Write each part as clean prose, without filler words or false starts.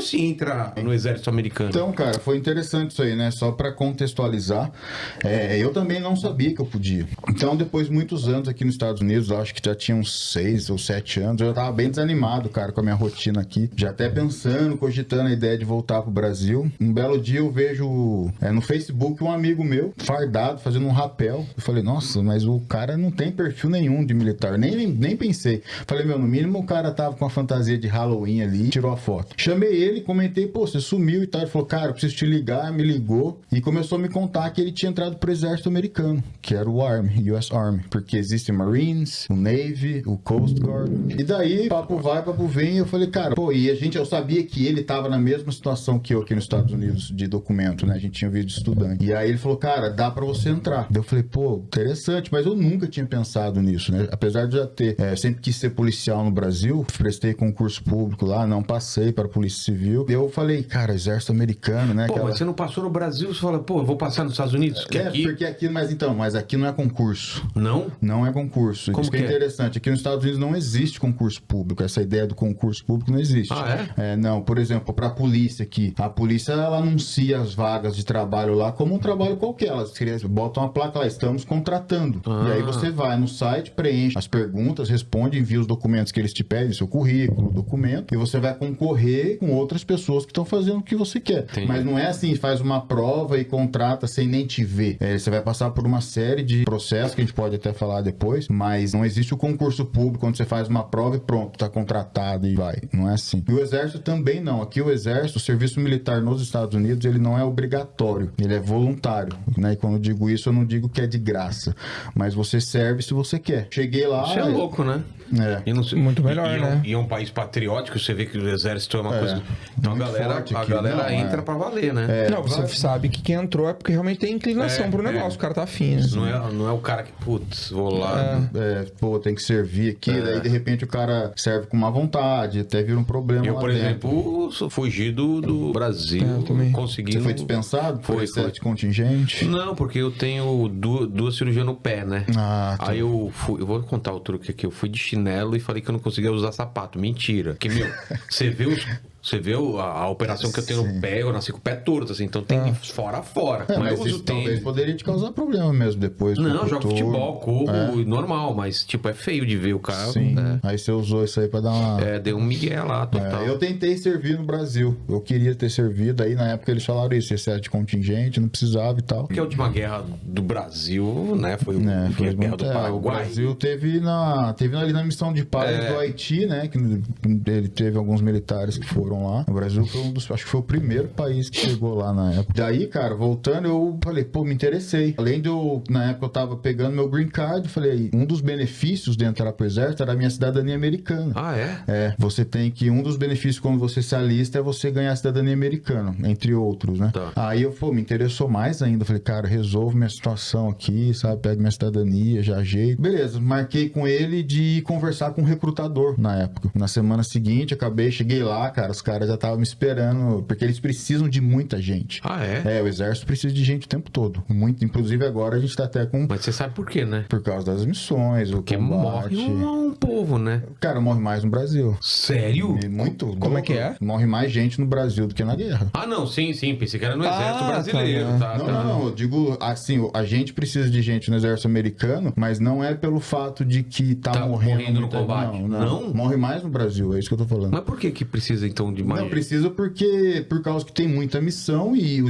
se entra no exército americano? Então, cara, foi interessante isso aí, né? Só pra contextualizar, eu também não sabia que eu podia. Então, depois de muitos anos aqui nos Estados Unidos, eu acho que já tinha uns 6 ou 7 anos, eu já tava bem desanimado, cara, com a minha rotina aqui. Já até pensando, cogitando a ideia de voltar pro Brasil. Um belo dia eu vejo no Facebook um amigo meu, fardado, fazendo um rapel. Eu falei, nossa, mas o cara não tem perfil nenhum de militar. Nem pensei. Falei, no mínimo o cara tava com a fantasia de Halloween ali, tirou a foto. Chamei ele, comentei, pô, você sumiu e tal. Ele falou, cara, eu preciso te ligar, me ligou. E começou a me contar que ele tinha entrado pro exército americano, que era o Army, US Army. Porque existe o Marines, o Navy, o Coast Guard. E daí, papo vai, papo vem. Eu falei, cara, pô, e eu sabia que ele tava na mesma situação que eu aqui nos Estados Unidos de documento, né? A gente tinha visto de estudante. E aí ele falou, cara, dá pra você entrar. Daí eu falei, pô, interessante, mas eu nunca tinha pensado nisso, né? Apesar de já ter, sempre quis ser policial no Brasil, prestei concurso público lá, não passei para a Polícia Civil. Eu falei, cara, exército americano, né? Pô, mas você não passou no Brasil, você fala, pô, eu vou passar nos Estados Unidos? Porque aqui, mas aqui não é concurso. Não? Não é concurso. Como Isso que é interessante. Aqui nos Estados Unidos não existe concurso público. Essa ideia do concurso público não existe. Ah, é? Não, por exemplo, para a polícia aqui. A polícia, ela anuncia as vagas de trabalho lá como um trabalho qualquer. Elas botam uma placa lá, estamos contratando. E aí você vai no site, preenche as perguntas, responde, envia os documentos que eles te pedem, seu currículo, documento, e você vai concorrer com outras pessoas que estão fazendo o que você quer. Entendi. Mas não é assim, faz uma prova e contrata sem nem te ver. Você vai passar por uma série de processos que a gente pode até falar depois, mas não existe o concurso público onde você faz uma prova e pronto, tá contratado e vai. Não é assim. E o exército também não. Aqui o exército, o serviço militar nos Estados Unidos, ele não é obrigatório, ele é voluntário, né? E quando eu digo isso, eu não digo que é de graça, mas você serve se você quer. Cheguei lá... Isso é louco, né? Muito melhor, né? E é um país patriótico, você vê que o exército é uma coisa... Então a galera entra pra valer, né? Não, você sabe que quem entrou é porque realmente tem inclinação pro negócio, o cara tá afim. Assim. Não é o cara que, putz, vou lá... pô, tem que servir aqui, daí de repente o cara serve com má vontade, até vira um problema Eu, por exemplo, sou fugido do Brasil, consegui... Você foi dispensado? Foi de contingente? Não, porque eu tenho duas cirurgias no pé, né? Tá. Aí eu vou contar o truque aqui, eu fui de chinelo e falei que eu não conseguia usar sapato. Mentira. Que, você vê a operação que eu tenho no pé, eu nasci com o pé torto, assim, então tem fora. Mas isso talvez poderia te causar problema mesmo depois. Não, jogo futebol, corro, normal, mas tipo, é feio de ver o cara. Sim. Aí você usou isso aí pra dar uma... deu um migué lá, total. Eu tentei servir no Brasil, eu queria ter servido, aí na época eles falaram isso, esse era de contingente, não precisava e tal. Porque a última guerra do Brasil, né, foi a guerra do Paraguai. O Brasil teve ali na missão de paz do Haiti, né, que ele teve alguns militares que foram lá. O Brasil foi acho que foi o primeiro país que chegou lá na época. Daí, cara, voltando, eu falei, pô, me interessei. Além de na época eu tava pegando meu green card, falei, um dos benefícios de entrar pro exército era a minha cidadania americana. Ah, é? Você tem que, um dos benefícios quando você se alista é você ganhar a cidadania americana, entre outros, né? Tá. Aí me interessou mais ainda, falei, cara, resolvo minha situação aqui, sabe, pego minha cidadania, já ajeito. Beleza, marquei com ele de conversar com o recrutador na época. Na semana seguinte, cheguei lá, cara, os caras já estavam me esperando, porque eles precisam de muita gente. Ah, é? O exército precisa de gente o tempo todo. Muito, inclusive agora a gente tá até com... Mas você sabe por quê, né? Por causa das missões, porque o combate. Morre um povo, né? Cara, morre mais no Brasil. Sério? Muito. Como é que é? Morre mais gente no Brasil do que na guerra. Ah, não, sim, pensei que era no exército brasileiro. Não, eu digo assim, a gente precisa de gente no exército americano, mas não é pelo fato de que tá morrendo no combate. Não, morre mais no Brasil, é isso que eu tô falando. Mas por que precisa então de mais? Não, precisa por causa que tem muita missão e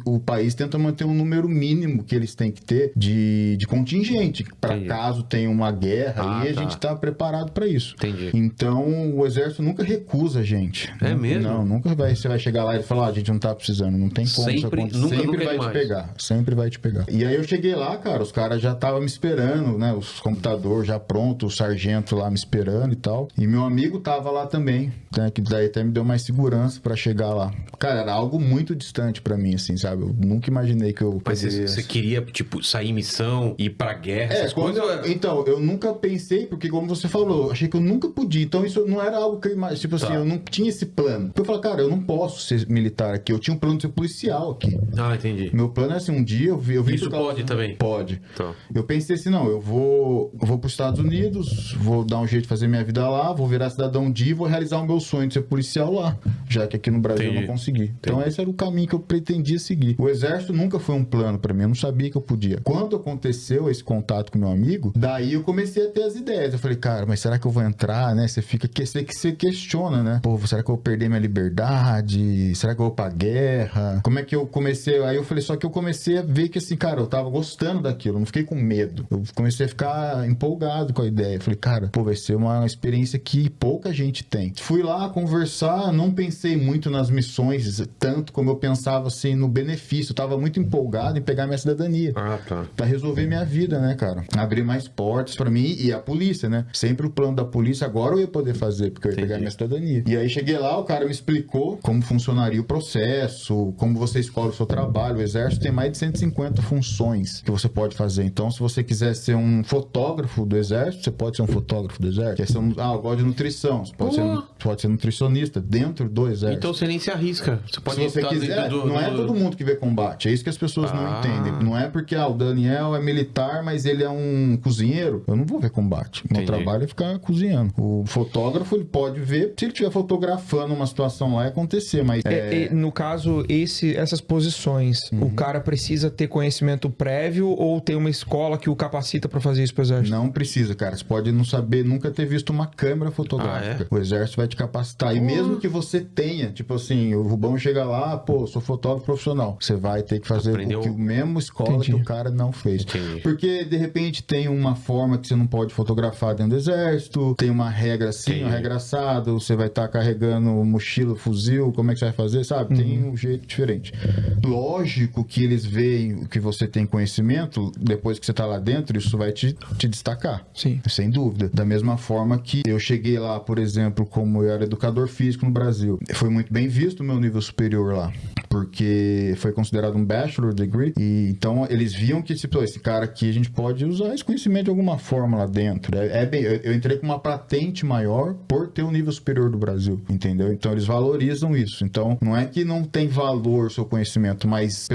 o país tenta manter um número mínimo que eles têm que ter de contingente, para caso tenha uma guerra a gente tá preparado para isso. Entendi. Então, o exército nunca recusa a gente. É mesmo? Não, nunca você vai chegar lá e falar, a gente não tá precisando, não tem como isso acontecer. Sempre vai te pegar, sempre vai te pegar. E aí eu cheguei lá, cara, os caras já estavam me esperando, né, os computadores já prontos, o sargento lá me esperando e tal. E meu amigo tava lá também, né, que daí até me deu mais segurança pra chegar lá. Cara, era algo muito distante pra mim, assim, sabe? Eu nunca imaginei que eu poderia... Mas você queria, tipo, sair em missão, ir pra guerra, essas coisas? Então, eu nunca pensei, porque como você falou, eu achei que eu nunca podia. Então, isso não era algo que eu imaginei. Tipo assim, eu não tinha esse plano. Porque eu falei, cara, eu não posso ser militar aqui. Eu tinha um plano de ser policial aqui. Ah, entendi. Meu plano é assim, um dia eu vi isso pode também? Pode. Tá. Eu pensei assim, não, eu vou pros Estados Unidos, vou dar um jeito de fazer minha vida lá, vou virar cidadão um dia e vou realizar o meu sonho de ser policial lá. lá, já que aqui no Brasil eu não consegui. Então esse era o caminho que eu pretendia seguir. O exército nunca foi um plano pra mim, eu não sabia que eu podia. Quando aconteceu esse contato com meu amigo, daí eu comecei a ter as ideias. Eu falei, cara, mas será que eu vou entrar, né? Você questiona, né? Pô, será que eu vou perder minha liberdade? Será que eu vou pra guerra? Como é que eu comecei? Aí eu falei, só que eu comecei a ver que assim, cara, eu tava gostando daquilo, eu não fiquei com medo. Eu comecei a ficar empolgado com a ideia. Eu falei, cara, pô, vai ser uma experiência que pouca gente tem. Fui lá conversar, não pensei muito nas missões, tanto como eu pensava assim no benefício. Eu tava muito empolgado em pegar minha cidadania. Pra resolver minha vida, né, cara? Abrir mais portas pra mim e a polícia, né? Sempre o plano da polícia, agora eu ia poder fazer, porque eu ia pegar minha cidadania. E aí cheguei lá, o cara me explicou como funcionaria o processo, como você escolhe o seu trabalho. O exército tem mais de 150 funções que você pode fazer. Então, se você quiser ser um fotógrafo do exército, você pode ser um fotógrafo do exército. Quer ser eu gosto de nutrição, você pode ser nutricionista dentro do exército. Então você nem se arrisca. Você pode se você quiser, não é todo mundo que vê combate. É isso que as pessoas não entendem. Não é porque o Daniel é militar, mas ele é um cozinheiro. Eu não vou ver combate. Meu trabalho é ficar cozinhando. O fotógrafo, ele pode ver, se ele estiver fotografando uma situação lá, acontecer, mas... no caso, essas posições, o cara precisa ter conhecimento prévio ou tem uma escola que o capacita pra fazer isso pro exército? Não precisa, cara. Você pode não saber, nunca ter visto uma câmera fotográfica. O exército vai te capacitar. E mesmo que você tenha, tipo assim, o Rubão chega lá, pô, sou fotógrafo profissional. Você vai ter que fazer o mesmo escola que o cara não fez. Porque, de repente, tem uma forma que você não pode fotografar dentro do exército, tem uma regra assim, uma regra assada, você vai estar carregando mochila, fuzil, como é que você vai fazer, sabe? Tem um jeito diferente. Lógico que eles veem que você tem conhecimento, depois que você tá lá dentro, isso vai te destacar. Sim. Sem dúvida. Da mesma forma que eu cheguei lá, por exemplo, como eu era educador físico no Brasil. Foi muito bem visto o meu nível superior lá, porque foi considerado um bachelor degree, e então eles viam que tipo, esse cara aqui, a gente pode usar esse conhecimento de alguma forma lá dentro. Eu entrei com uma patente maior por ter o nível superior do Brasil, entendeu? Então eles valorizam isso. Então não é que não tem valor o seu conhecimento, mas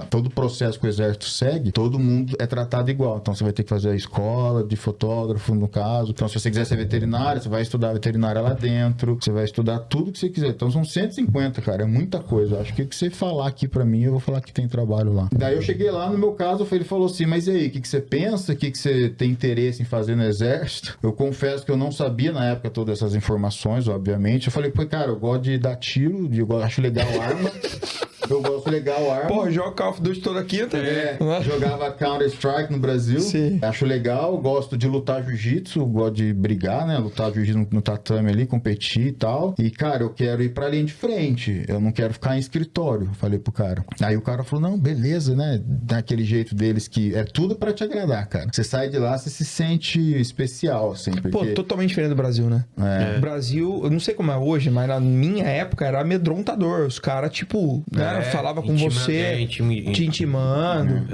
todo o processo que o exército segue, todo mundo é tratado igual. Então você vai ter que fazer a escola de fotógrafo, no caso. Então se você quiser ser veterinário, você vai estudar veterinária lá dentro, você vai estudar tudo que você quiser. Então são 150, cara, é muita coisa. Acho que o que você falar aqui pra mim, eu vou falar que tem trabalho lá. Daí eu cheguei lá, no meu caso, ele falou assim, mas e aí, o que você pensa? O que você tem interesse em fazer no exército? Eu confesso que eu não sabia na época todas essas informações, obviamente. Eu falei, pô, cara, eu gosto de dar tiro, eu acho legal arma. Eu gosto legal arma. Pô, joga Call of Duty toda quinta. Jogava Counter-Strike no Brasil. Sim. Acho legal, gosto de lutar jiu-jitsu, gosto de brigar, né? Lutar jiu-jitsu no tatame ali, competir e tal. E, cara, eu quero ir pra linha de frente. Eu não quero ficar em escritório, falei pro cara. Aí o cara falou, não, beleza, né? Daquele jeito deles que é tudo pra te agradar, cara. Você sai de lá, você se sente especial, assim. Porque... Pô, totalmente diferente do Brasil, né? O Brasil, eu não sei como é hoje, mas na minha época era amedrontador. Os caras, tipo, né? Falava com você, te intimando.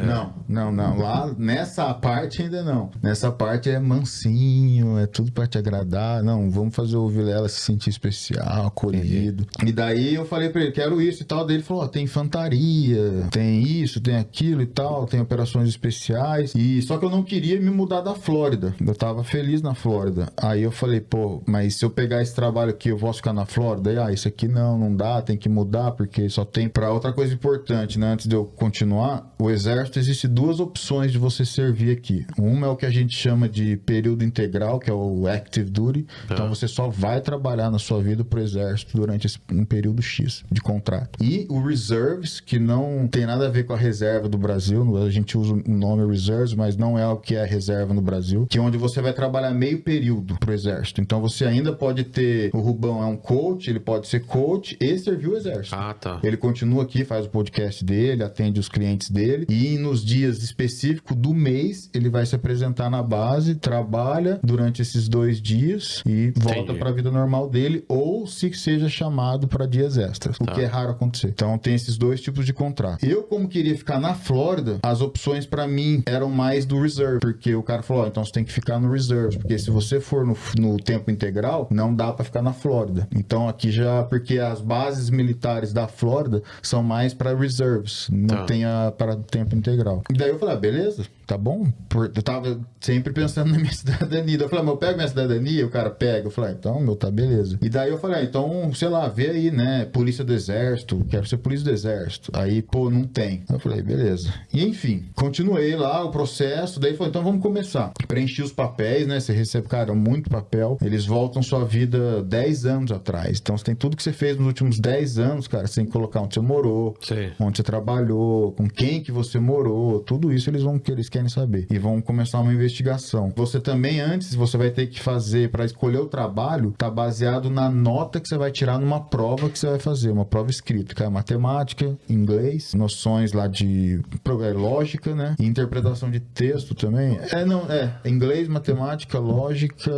Não. Lá, nessa parte ainda não. Nessa parte é mansinho, é tudo pra te agradar. Não, vamos fazer o Vilela se sentir especial, acolhido. E daí eu falei pra ele, quero isso e tal. Daí ele falou, tem infantaria, tem isso, tem aquilo e tal, tem operações especiais. E só que eu não queria me mudar da Flórida. Eu tava feliz na Flórida. Aí eu falei, pô, mas se eu pegar esse trabalho aqui, eu posso ficar na Flórida? E, isso aqui não dá, tem que mudar, porque só tem pra outra coisa importante, né? Antes de eu continuar, o exército existe duas opções de você servir aqui. Uma é o que a gente chama de período integral, que é o Active Duty. Então você só vai trabalhar na sua vida pro exército durante um período X de contrato. E o Reserves, que não tem nada a ver com a reserva do Brasil. A gente usa o nome Reserves, mas não é o que é a reserva no Brasil. Que é onde você vai trabalhar meio período pro exército. Então você ainda pode ter... O Rubão é um coach, ele pode ser coach e servir o exército. Ele continua aqui, faz o podcast dele, atende os clientes dele e nos dias específicos do mês ele vai se apresentar na base, trabalha durante esses 2 dias e volta para a vida normal dele, ou se seja chamado para dias extras, o que é raro acontecer. Então tem esses 2 tipos de contrato. Eu, como queria ficar na Flórida, as opções para mim eram mais do reserve, porque o cara falou, então você tem que ficar no reserve, porque se você for no tempo integral, não dá para ficar na Flórida. Então aqui já, porque as bases militares da Flórida são mais para reserves, não tem para tempo integral. E daí eu falei, beleza, tá bom. Eu tava sempre pensando na minha cidadania. Eu falei, mas eu pego minha cidadania? O cara pega. Eu falei, então, meu, tá beleza. E daí eu falei, então, sei lá, vê aí, né, polícia do exército, quero ser polícia do exército. Aí, pô, não tem. Eu falei, beleza. E enfim, continuei lá o processo, daí falei, então vamos começar. Preenchi os papéis, né, você recebe, cara, muito papel. Eles voltam sua vida 10 anos atrás. Então, você tem tudo que você fez nos últimos 10 anos, cara, você tem que colocar onde você morou, onde você trabalhou, com quem que você morou, tudo isso eles querem saber. E vão começar uma investigação. Você também, antes, você vai ter que fazer, para escolher o trabalho, tá baseado na nota que você vai tirar numa prova que você vai fazer, uma prova escrita, cara, matemática, inglês, noções lá de lógica, né, e interpretação de texto também. Inglês, matemática, lógica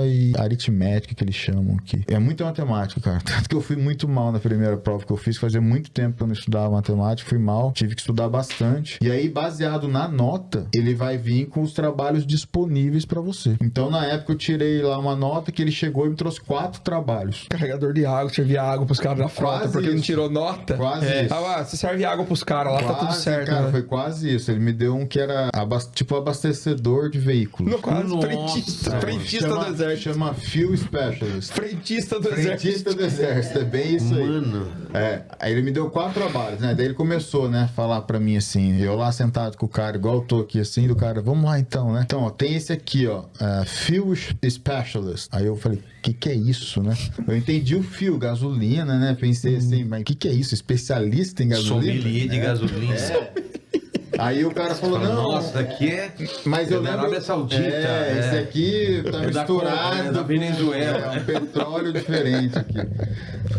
e aritmética, que eles chamam aqui. É muita matemática, cara. Tanto que eu fui muito mal na primeira prova que eu fiz, fazia muito tempo que eu não estudava matemática, fui mal, tive que estudar bastante. E aí, baseado na nota, ele vai vir com os trabalhos disponíveis pra você. Então, na época, eu tirei lá uma nota que ele chegou e me trouxe 4 trabalhos. Carregador de água, servia água pros caras da frota, quase porque isso. Ele não tirou nota. Quase isso. Você serve água pros caras lá, tá tudo certo. Cara, né? foi quase isso. Ele me deu um que era tipo abastecedor de veículos. No quase, frentista do exército. Chama Fuel Specialist. Frentista do exército. É bem isso aí. Mano. Aí ele me deu 4 trabalhos, né? Daí ele começou, né, a falar pra mim assim, eu lá sentado com o cara, igual eu tô aqui assim, do cara, vamos lá então, né? Então, ó, tem esse aqui, ó, Fuel Specialist. Aí eu falei, que é isso, né? Eu entendi o fio, gasolina, né? Pensei assim, mas o que é isso? Especialista em gasolina? Sommelier de gasolina. Aí o cara falou, não... Nossa, daqui é... Mas eu da lembro... Arábia Saudita. Esse aqui tá misturado... Da Venezuela. É um petróleo diferente aqui.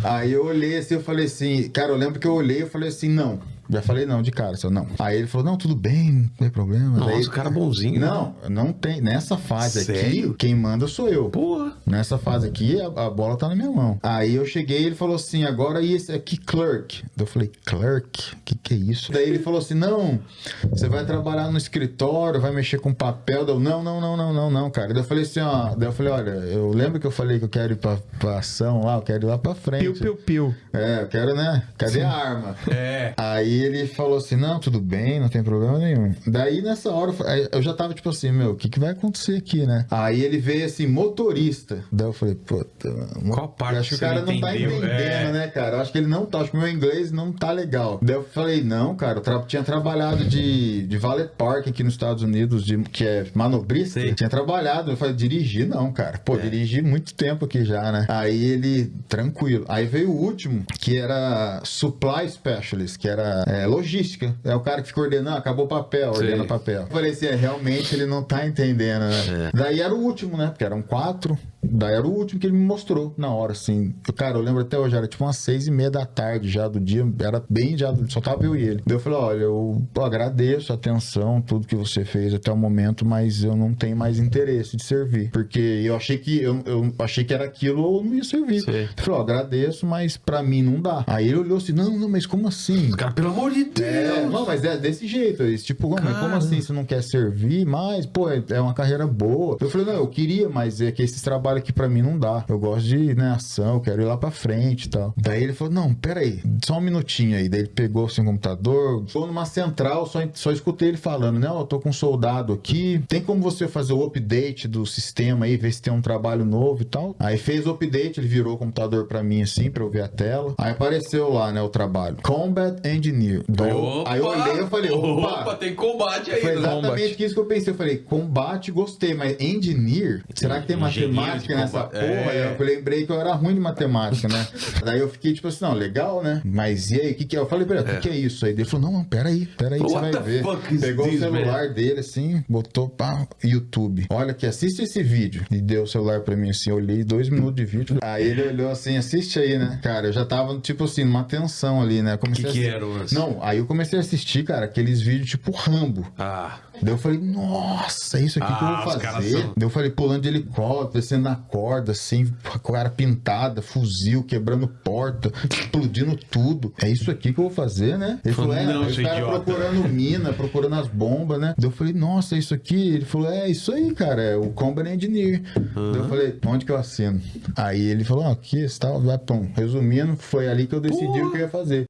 Aí eu olhei assim, eu falei assim... Cara, eu lembro que eu olhei e falei assim, não... Já falei não de cara, só não. Aí ele falou, não, tudo bem, não tem problema. Nossa, daí, o cara bonzinho. Não tem. Nessa fase Sério? aqui, quem manda sou eu. Porra. Nessa fase aqui, a bola tá na minha mão. Aí eu cheguei e ele falou assim, agora e esse aqui, clerk? Eu falei, clerk? Que é isso? Daí ele falou assim, não, você vai trabalhar no escritório, vai mexer com papel. Eu, não, cara. Daí eu falei assim, ó, olha, eu lembro que eu falei que eu quero ir pra ação lá, eu quero ir lá pra frente. Piu. Eu quero, né? Cadê a arma? Aí ele falou assim, não, tudo bem, não tem problema nenhum. Daí nessa hora eu já tava tipo assim, meu, o que vai acontecer aqui, né? Aí ele veio assim, motorista. Daí eu falei, puta, qual parte acho que o cara não tá entendendo, né, cara? Eu acho que ele não tá, acho que o meu inglês não tá legal. Daí eu falei, não, cara, eu tinha trabalhado de valet park aqui nos Estados Unidos, que é manobrista. Eu tinha trabalhado, eu falei, dirigir não, cara. Pô, dirigi muito tempo aqui já, né? Aí ele, tranquilo. Aí veio o último, que era supply specialist, que era logística. É o cara que fica ordenando, acabou o papel, ordena papel. Eu falei assim, realmente ele não tá entendendo, né? Daí era o último, né? Porque eram 4. Daí era o último que ele me mostrou na hora, assim. Cara, eu lembro até hoje, era tipo umas 6:30 da tarde já do dia, era bem já, só tava eu e ele. Daí eu falei, olha, eu agradeço a atenção, tudo que você fez até o momento, mas eu não tenho mais interesse de servir. Porque eu achei que eu achei que era aquilo ou não ia servir. Ele falou, agradeço, mas pra mim não dá. Aí ele olhou assim, não, mas como assim? Cara, pelo amor de Deus! Não, mas é desse jeito. Tipo, mas como assim você não quer servir? Mas, pô, é uma carreira boa. Eu falei, não, eu queria, mas é que esses trabalhos aqui pra mim não dá. Eu gosto de, né, ação, eu quero ir lá pra frente e tal. Daí ele falou, não, peraí, só um minutinho aí. Daí ele pegou assim, o computador, tô numa central, só escutei ele falando, né, eu tô com um soldado aqui, tem como você fazer o update do sistema aí, ver se tem um trabalho novo e tal. Aí fez o update, ele virou o computador pra mim assim, pra eu ver a tela. Aí apareceu lá, né, o trabalho. Combat Engineer. Aí eu olhei e falei, opa, tem combate aí. Foi exatamente isso que eu pensei. Eu falei, combate, gostei, mas engineer? Será que tem matemática nessa porra? Eu lembrei que eu era ruim de matemática, né? Daí eu fiquei tipo assim, não, legal, né? Mas e aí, o que que é? Eu falei, peraí, o que é isso aí? Ele falou, não, peraí, você vai ver. Pegou o celular dele assim, botou pra YouTube. Olha aqui, assiste esse vídeo. E deu o celular pra mim assim, eu olhei 2 minutos de vídeo. Aí ele olhou assim, assiste aí, né? Cara, eu já tava tipo assim, numa tensão ali, né? Que era o lance? Não, aí eu comecei a assistir, cara, aqueles vídeos tipo Rambo. Daí eu falei, nossa, é isso aqui que eu vou fazer. Daí eu falei, pulando de helicóptero, descendo na corda, assim, com a cara pintada, fuzil, quebrando porta, explodindo tudo. É isso aqui que eu vou fazer, né? Ele falou, os caras procurando mina, procurando as bombas, né? Daí eu falei, nossa, é isso aqui? Ele falou, é isso aí, cara, é o Combat Engineer. Daí eu falei, onde que eu assino? Aí ele falou, aqui, você tá, pum. Resumindo, foi ali que eu decidi o que eu ia fazer.